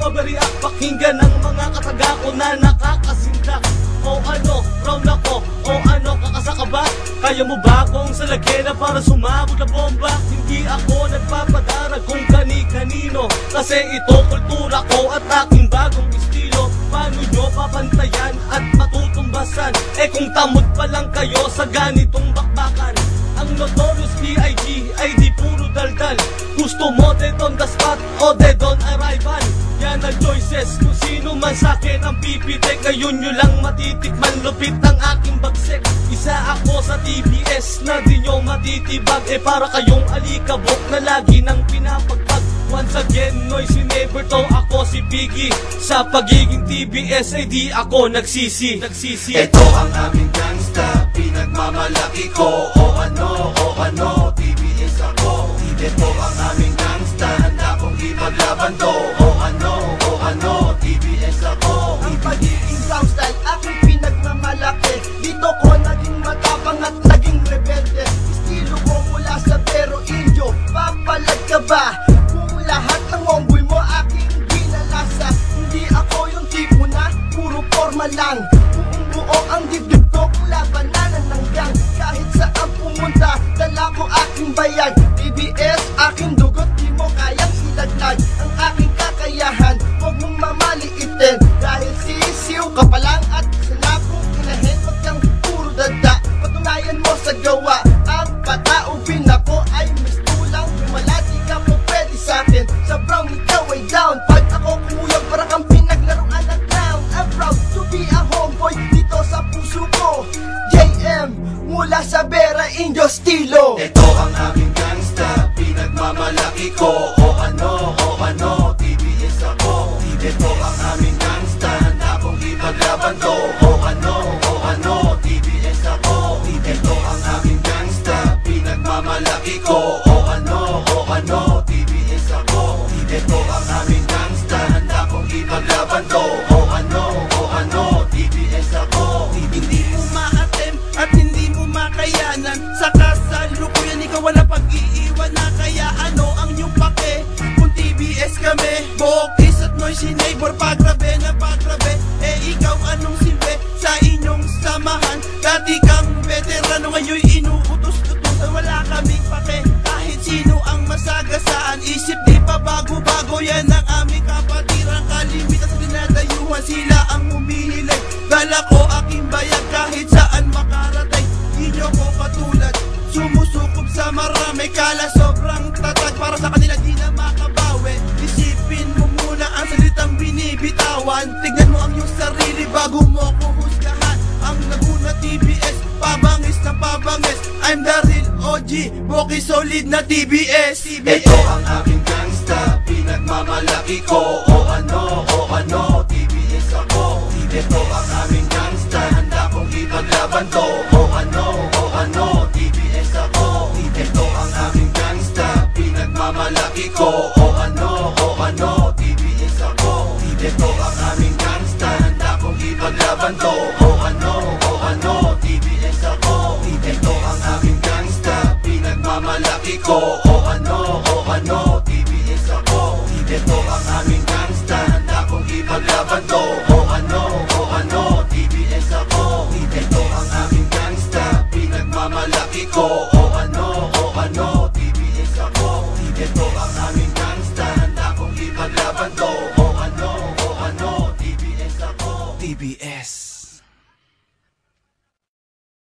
overreact. Pakinggan ng mga kataga ko na nakakasindak. O ano, round ako, o ano, kakasaka ba? Kaya mo ba akong salagena para sumabog na bomba? Hindi ako nagpapadara kung kani-kanino, kasi ito kultura ko at aking bagong estilo. Paano nyo papantayan at matutumbasan? Eh kung tamod pa lang kayo sa ganitong bakbakan. Ang notorious B.I.G. ay di puro daldal. Gusto mo dead on the spot o dead on arrival? Yan ang choices kung sino man sa'kin ang pipitik. Ngayon nyo lang matitikman, lupit ang aking bagsek. Isa ako sa TBS na di nyo matitibag. Eh para kayong alikabok na lagi nang pinapagpag. Once again, noisy neighbor to, ako si Biggie. Sa pagiging TBS ay di ako nagsisi. Ito ang aming gangsta, pinagmamalaki ko. O ano, TBS ako. Ito ang aming gangsta, handa kong ipaglaban to. O ano, TBS ako. Ang pagiging gangsta ay aking pinagmamalaki. Dito ko naging matapang at naging rebelde. Estilo ko mula sa pero indio. Papalag ka ba? Kung lahat ng homeboy mo aking ginalasa. Hindi ako yung tipo na puro forma lang. Buong buo ang dibdib ko kung labanan ng gang. Kahit saan pumunta, dala ko aking bayag. TBS, aking dugot, di mo kayang ilaglag. Ang aking kakayahan, huwag mong mamaliitin. Dahil sisiw ka pa lang at sinakong inahin. Huwag kang puro dada, patunayan mo sa gawa. Ang pataubin ako ay mistulang lumala. Di ka po pwede sa'kin, sa brown ikaw ay down. Pag ako kumuyang para kang pinaglaruan ng clown. I'm proud to be a homeboy dito sa puso ko. JM, mula sa Vera Indio Stilo. Ito ang aming gangsta, pinagmamalaki ko. O ano, TBS ako. Ito ang aming gangsta, handa kong ipaglaban to. O ano, TBS ako. Ito ang aming gangsta, pinagmamalaki ko. O ano, TBS ako. Ito ang aming gangsta, handa kong ipaglaban to. O ano, TBS ako. Hindi mo maatem at hindi mo makayanan. Sa kasalukuyan ikaw wala pag-iiwan na. Kaya ano ang iyong pake kung TBS kami? Bokis at noisy neighbor, pagrabe na pagrabe. Eh ikaw anong silbi sa inyong samahan? Dati kang veterano, ngayon'y inuutos-utusan. Wala kaming pake kahit sino ang masagasaan. Isip di pa bago-bago, yan ang aming kapatiran. Kalimitan sa dinadayuhan, sila ang humihilig. Dala ko aking bayag kahit saan makarating. Di nyo ko katulad, sumusukob sa marami. Kala sobrang tatag, para sa kanila di na makabawi. Isipin mo muna ang salitang binibitawan. Tignan mo ang iyong sarili bago mo ko husgahan. Ang Laguna TBS, pabangis na pabangis. I'm the real OG, Boki solid na TBS. Ito ang aming gangsta, pinagmamalaki ko. O ano, TBS ako. Ito ang aming gangsta, handa kong ipaglaban to. O ano, TBS ako. Ito ang aming gangsta, pinagmamalaki ko. O ano, TBS ako. Ito ang aming gangsta, handa kong ipaglaban to. O ano, TBS ako. Ito ang aming gangsta, pinagmamalaki ko. O ano, TBS ako. Ito ang aming gangsta, handa kong ipaglaban to.